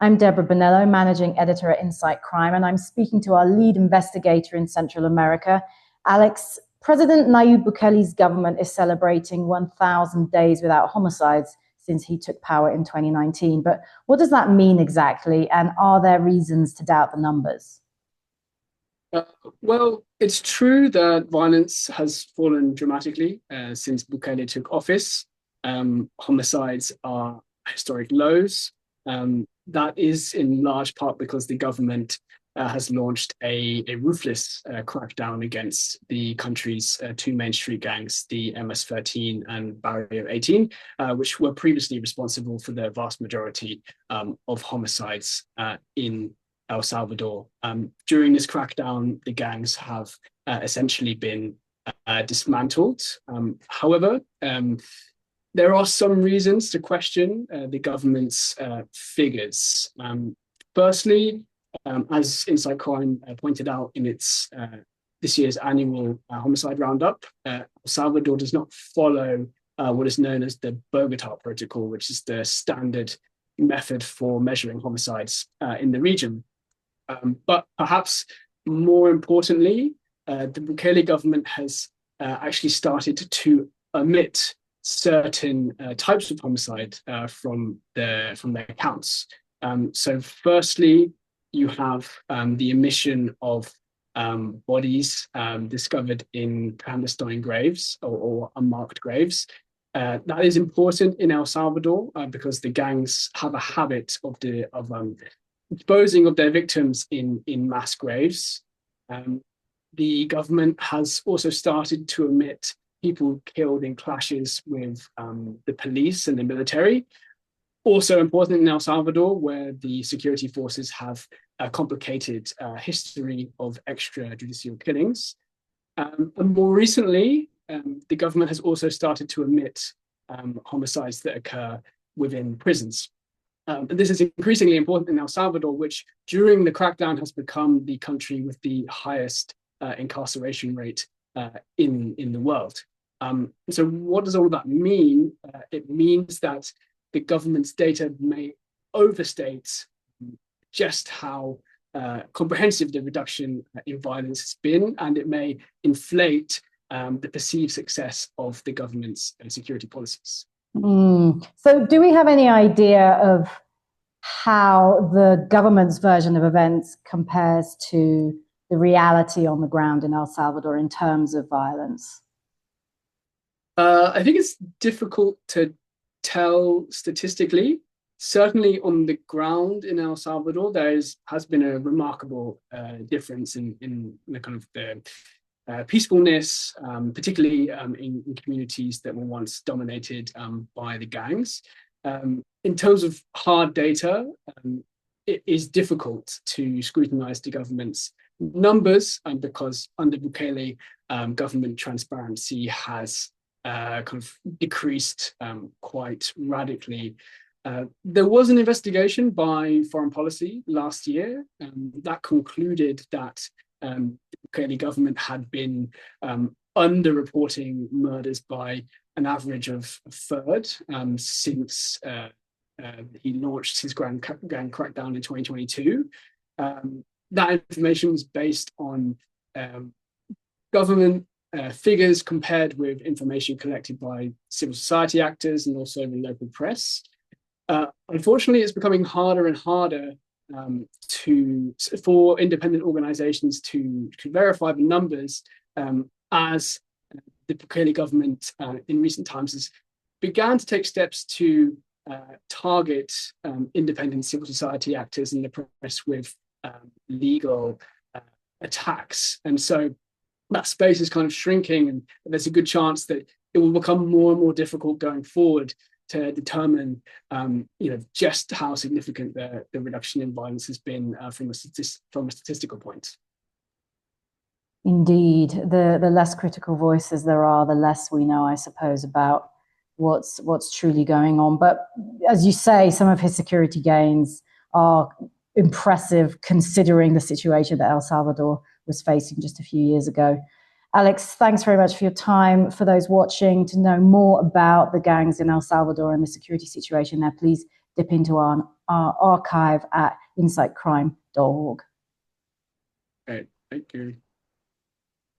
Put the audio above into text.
I'm Deborah Bonello, Managing Editor at Insight Crime, and I'm speaking to our lead investigator in Central America, Alex. President Nayib Bukele's government is celebrating 1,000 days without homicides since he took power in 2019. But what does that mean exactly, and are there reasons to doubt the numbers? Well, it's true that violence has fallen dramatically since Bukele took office. Homicides are historic lows. That is in large part because the government has launched a ruthless crackdown against the country's two main street gangs, the MS-13 and Barrio 18, which were previously responsible for the vast majority of homicides in El Salvador. During this crackdown, the gangs have essentially been dismantled. However, there are some reasons to question the government's figures. Firstly, as Insight Crime pointed out in its this year's annual homicide roundup, El Salvador does not follow what is known as the Bogota Protocol, which is the standard method for measuring homicides in the region. But perhaps more importantly, the Bukele government has actually started to omit certain types of homicide from their accounts. So firstly, you have the omission of bodies discovered in clandestine graves or unmarked graves. That is important in El Salvador because the gangs have a habit of disposing of their victims in mass graves. The government has also started to omit people killed in clashes with the police and the military. Also important in El Salvador, where the security forces have a complicated history of extrajudicial killings. And more recently, the government has also started to omit homicides that occur within prisons. And this is increasingly important in El Salvador, which during the crackdown has become the country with the highest incarceration rate in the world. So what does all of that mean? It means that the government's data may overstate just how comprehensive the reduction in violence has been, and it may inflate the perceived success of the government's security policies. So do we have any idea of how the government's version of events compares to the reality on the ground in El Salvador in terms of violence? I think it's difficult to tell statistically. Certainly on the ground in El Salvador, has been a remarkable difference in the kind of the peacefulness, particularly in communities that were once dominated by the gangs. In terms of hard data, it is difficult to scrutinize the government's numbers because under Bukele, government transparency has kind of decreased quite radically. There was an investigation by Foreign Policy last year that concluded that the Bukele government had been underreporting murders by an average of a third since he launched his gang crackdown in 2022. That information was based on government figures compared with information collected by civil society actors and also the local press. Unfortunately, it's becoming harder and harder for independent organizations to verify the numbers as the Bukele government in recent times has began to take steps to target independent civil society actors in the press with legal attacks. And so that space is kind of shrinking, and there's a good chance that it will become more and more difficult going forward to determine just how significant the reduction in violence has been from a statistical point. Indeed, the less critical voices there are, the less we know, I suppose, about what's truly going on. But as you say, some of his security gains are impressive considering the situation that El Salvador was facing just a few years ago. Alex, thanks very much for your time. For those watching, to know more about the gangs in El Salvador and the security situation there, please dip into our archive at insightcrime.org. Okay, thank you.